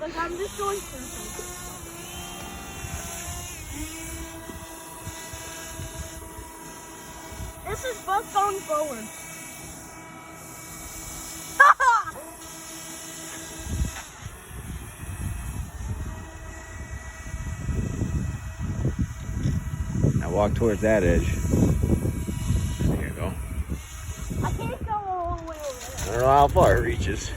Like, I'm just going circles. This is both going forward. Now walk towards that edge. There you go. I can't go all the way over there. I don't know how far it reaches.